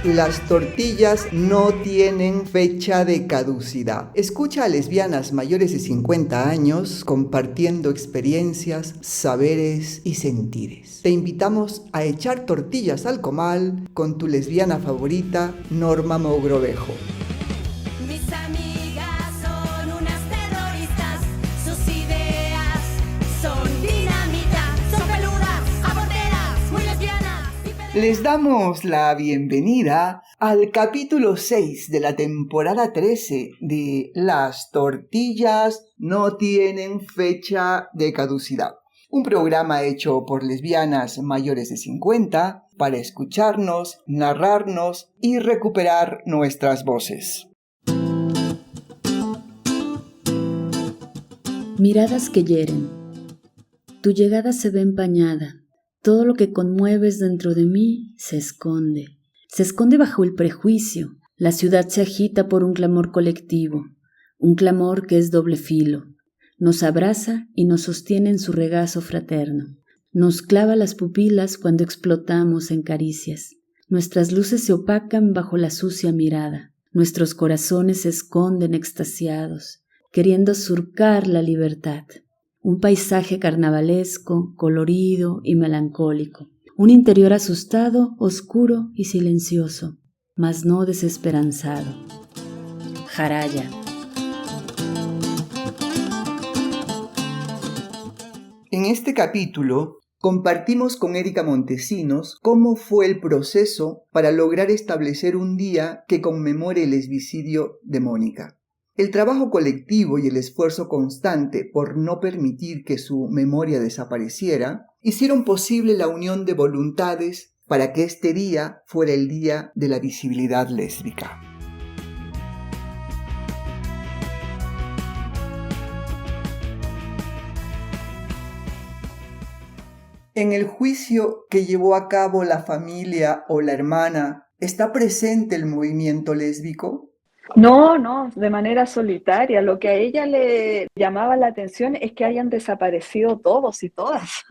Las tortillas no tienen fecha de caducidad. Escucha a lesbianas mayores de 50 años compartiendo experiencias, saberes y sentires. Te invitamos a echar tortillas al comal con tu lesbiana favorita, Norma Mogrovejo. Mis amigas son unas terroristas, sus ideas son dinamita, son peludas, aborteras, muy lesbianas. Les damos la bienvenida al capítulo 6 de la temporada 13 de Las tortillas no tienen fecha de caducidad. Un programa hecho por lesbianas mayores de 50 para escucharnos, narrarnos y recuperar nuestras voces. Miradas que hieren. Tu llegada se ve empañada. Todo lo que conmueves dentro de mí se esconde. Se esconde bajo el prejuicio. La ciudad se agita por un clamor colectivo. Un clamor que es doble filo. Nos abraza y nos sostiene en su regazo fraterno. Nos clava las pupilas cuando explotamos en caricias. Nuestras luces se opacan bajo la sucia mirada. Nuestros corazones se esconden extasiados, queriendo surcar la libertad. Un paisaje carnavalesco, colorido y melancólico. Un interior asustado, oscuro y silencioso, mas no desesperanzado. Jaraya. En este capítulo compartimos con Erika Montesinos cómo fue el proceso para lograr establecer un día que conmemore el lesbicidio de Mónica. El trabajo colectivo y el esfuerzo constante por no permitir que su memoria desapareciera hicieron posible la unión de voluntades para que este día fuera el Día de la Visibilidad Lésbica. En el juicio que llevó a cabo la familia o la hermana, ¿está presente el movimiento lésbico? No, de manera solitaria. Lo que a ella le llamaba la atención es que hayan desaparecido todos y todas.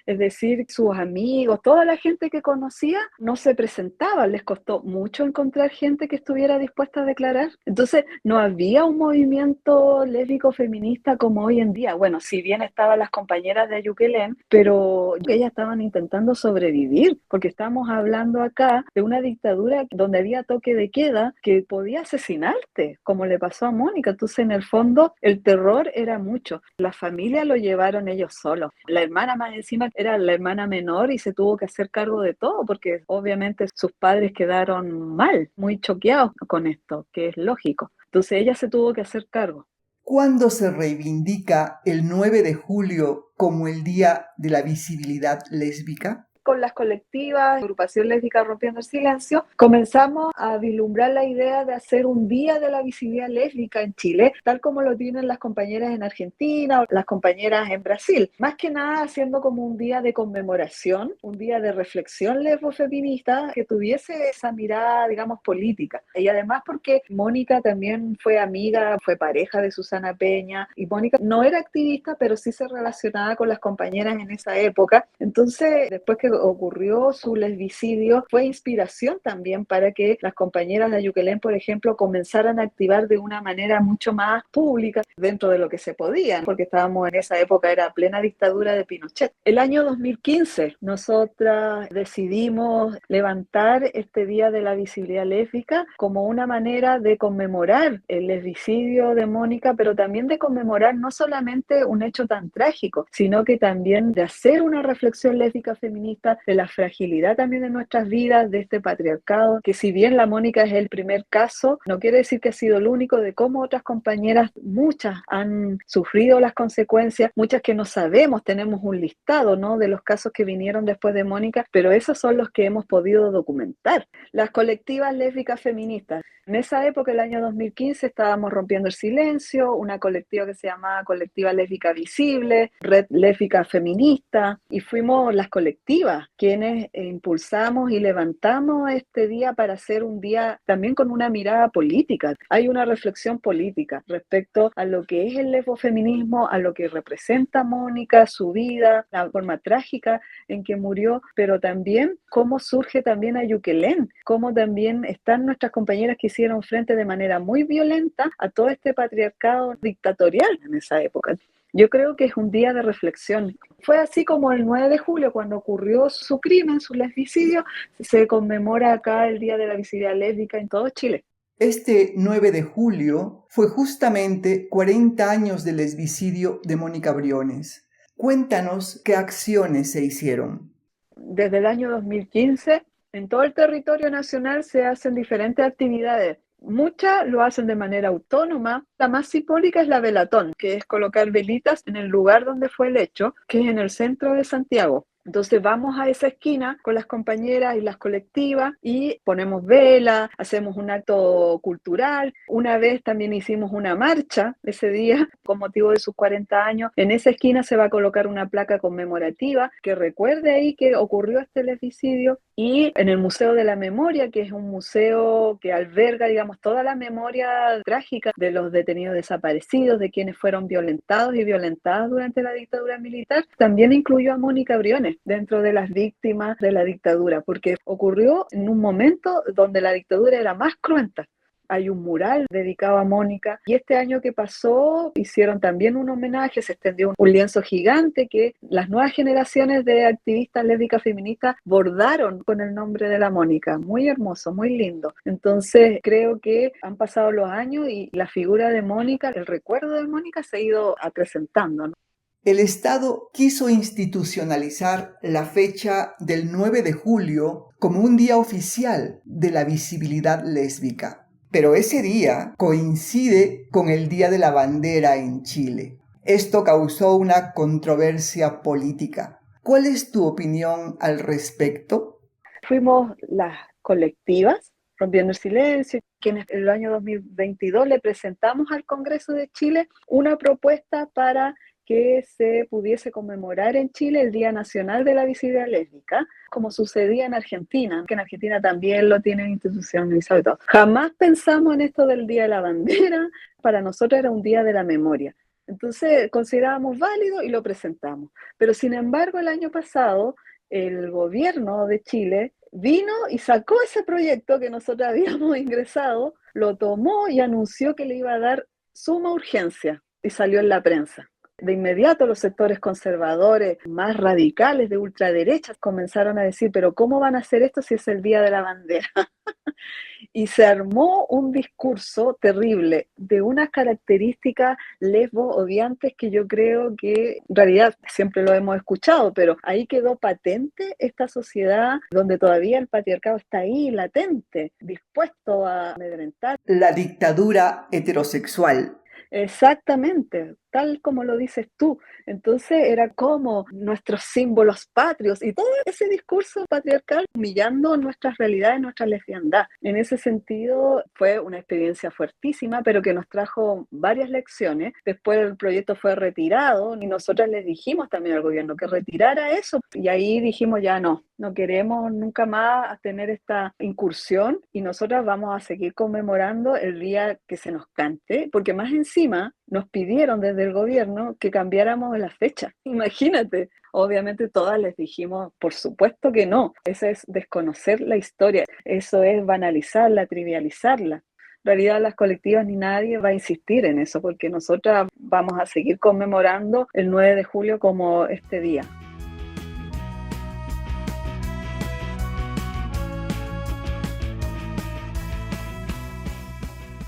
Es decir, sus amigos, toda la gente que conocía no se presentaba. Les costó mucho encontrar gente que estuviera dispuesta a declarar. Entonces, no había un movimiento lésbico feminista como hoy en día. Bueno, si bien estaban las compañeras de Ayuquelén, pero ellas estaban intentando sobrevivir, porque estamos hablando acá de una dictadura donde había toque de queda que podía asesinarte, como le pasó a Mónica. Entonces, en el fondo, el terror era mucho. La familia lo llevaron ellos solos. La hermana más encima era la hermana menor y se tuvo que hacer cargo de todo, porque obviamente sus padres quedaron mal, muy choqueados con esto, que es lógico. Entonces ella se tuvo que hacer cargo. ¿Cuándo se reivindica el 9 de julio como el Día de la Visibilidad Lésbica? Con las colectivas, Agrupación Lésbica Rompiendo el Silencio, comenzamos a vislumbrar la idea de hacer un Día de la Visibilidad Lésbica en Chile, tal como lo tienen las compañeras en Argentina o las compañeras en Brasil. Más que nada haciendo como un día de conmemoración, un día de reflexión lesbofeminista que tuviese esa mirada, digamos, política. Y además porque Mónica también fue amiga, fue pareja de Susana Peña, y Mónica no era activista, pero sí se relacionaba con las compañeras en esa época. Entonces, después que ocurrió su lesbicidio, fue inspiración también para que las compañeras de Ayuquelén, por ejemplo, comenzaran a activar de una manera mucho más pública dentro de lo que se podía, porque estábamos en esa época, era plena dictadura de Pinochet. El año 2015, nosotras decidimos levantar este Día de la Visibilidad Lésbica como una manera de conmemorar el lesbicidio de Mónica, pero también de conmemorar no solamente un hecho tan trágico, sino que también de hacer una reflexión lésbica feminista de la fragilidad también de nuestras vidas, de este patriarcado, que si bien la Mónica es el primer caso, no quiere decir que ha sido el único, de cómo otras compañeras, muchas han sufrido las consecuencias, muchas que no sabemos, tenemos un listado, ¿no?, de los casos que vinieron después de Mónica, pero esos son los que hemos podido documentar. Las colectivas lésbicas feministas. En esa época, el año 2015, estábamos rompiendo el silencio, una colectiva que se llamaba Colectiva Lésbica Visible, Red Lésbica Feminista, y fuimos las colectivas todas quienes impulsamos y levantamos este día para ser un día también con una mirada política. Hay una reflexión política respecto a lo que es el lesbofeminismo, a lo que representa Mónica, su vida, la forma trágica en que murió, pero también cómo surge también Ayuquelén, cómo también están nuestras compañeras que hicieron frente de manera muy violenta a todo este patriarcado dictatorial en esa época. Yo creo que es un día de reflexión. Fue así como el 9 de julio, cuando ocurrió su crimen, su lesbicidio, se conmemora acá el Día de la Visibilidad Lésbica en todo Chile. Este 9 de julio fue justamente 40 años del lesbicidio de Mónica Briones. Cuéntanos qué acciones se hicieron. Desde el año 2015, en todo el territorio nacional se hacen diferentes actividades. Muchas lo hacen de manera autónoma. La más simbólica es la velatón, que es colocar velitas en el lugar donde fue el hecho, que es en el centro de Santiago. Entonces vamos a esa esquina con las compañeras y las colectivas y ponemos vela, hacemos un acto cultural. Una vez también hicimos una marcha ese día con motivo de sus 40 años. En esa esquina se va a colocar una placa conmemorativa que recuerde ahí que ocurrió este lesbicidio. Y en el Museo de la Memoria, que es un museo que alberga, digamos, toda la memoria trágica de los detenidos desaparecidos, de quienes fueron violentados y violentadas durante la dictadura militar, también incluyó a Mónica Briones dentro de las víctimas de la dictadura, porque ocurrió en un momento donde la dictadura era más cruenta. Hay un mural dedicado a Mónica y este año que pasó hicieron también un homenaje, se extendió un lienzo gigante que las nuevas generaciones de activistas lésbicas feministas bordaron con el nombre de la Mónica. Muy hermoso, muy lindo. Entonces creo que han pasado los años y la figura de Mónica, el recuerdo de Mónica se ha ido acrecentando, ¿no? El Estado quiso institucionalizar la fecha del 9 de julio como un día oficial de la visibilidad lésbica. Pero ese día coincide con el Día de la Bandera en Chile. Esto causó una controversia política. ¿Cuál es tu opinión al respecto? Fuimos las colectivas Rompiendo el Silencio, quienes en el año 2022 le presentamos al Congreso de Chile una propuesta para que se pudiese conmemorar en Chile el Día Nacional de la Visibilidad Lésbica, como sucedía en Argentina, que en Argentina también lo tienen institucionalizado y todo. Jamás pensamos en esto del Día de la Bandera, para nosotros era un día de la memoria. Entonces considerábamos válido y lo presentamos. Pero sin embargo, el año pasado, el gobierno de Chile vino y sacó ese proyecto que nosotros habíamos ingresado, lo tomó y anunció que le iba a dar suma urgencia y salió en la prensa. De inmediato los sectores conservadores más radicales de ultraderecha comenzaron a decir, pero ¿cómo van a hacer esto si es el Día de la Bandera? Y se armó un discurso terrible de unas características lesbo-odiantes que yo creo que en realidad siempre lo hemos escuchado, pero ahí quedó patente esta sociedad donde todavía el patriarcado está ahí, latente, dispuesto a amedrentar. La dictadura heterosexual. Exactamente, tal como lo dices tú. Entonces era como nuestros símbolos patrios y todo ese discurso patriarcal humillando nuestras realidades, nuestra lesbiandad. En ese sentido fue una experiencia fuertísima, pero que nos trajo varias lecciones. Después el proyecto fue retirado y nosotras les dijimos también al gobierno que retirara eso. Y ahí dijimos ya no queremos nunca más tener esta incursión y nosotras vamos a seguir conmemorando el día que se nos cante, porque más encima nos pidieron desde el gobierno que cambiáramos la fecha. Imagínate, obviamente todas les dijimos, por supuesto que no, eso es desconocer la historia, eso es banalizarla, trivializarla. En realidad las colectivas ni nadie va a insistir en eso, porque nosotras vamos a seguir conmemorando el 9 de julio como este día.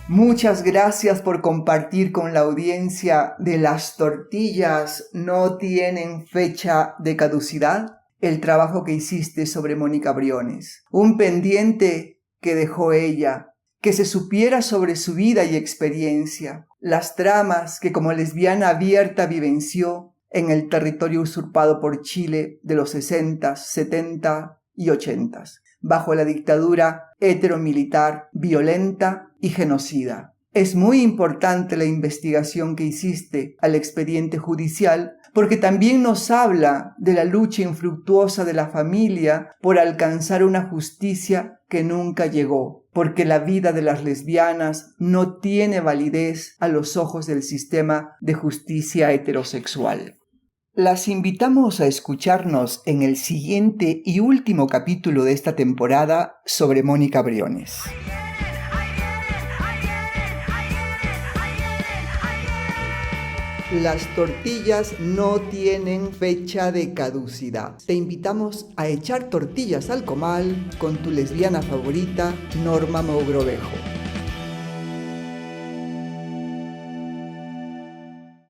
Muchas gracias por compartir con la audiencia de Las tortillas no tienen fecha de caducidad el trabajo que hiciste sobre Mónica Briones. Un pendiente que dejó ella, que se supiera sobre su vida y experiencia, las tramas que como lesbiana abierta vivenció en el territorio usurpado por Chile de los 60, 70 y 80, bajo la dictadura heteromilitar, violenta y genocida. Es muy importante la investigación que hiciste al expediente judicial porque también nos habla de la lucha infructuosa de la familia por alcanzar una justicia que nunca llegó, porque la vida de las lesbianas no tiene validez a los ojos del sistema de justicia heterosexual. Las invitamos a escucharnos en el siguiente y último capítulo de esta temporada sobre Mónica Briones. Las tortillas no tienen fecha de caducidad. Te invitamos a echar tortillas al comal con tu lesbiana favorita, Norma Mogrovejo.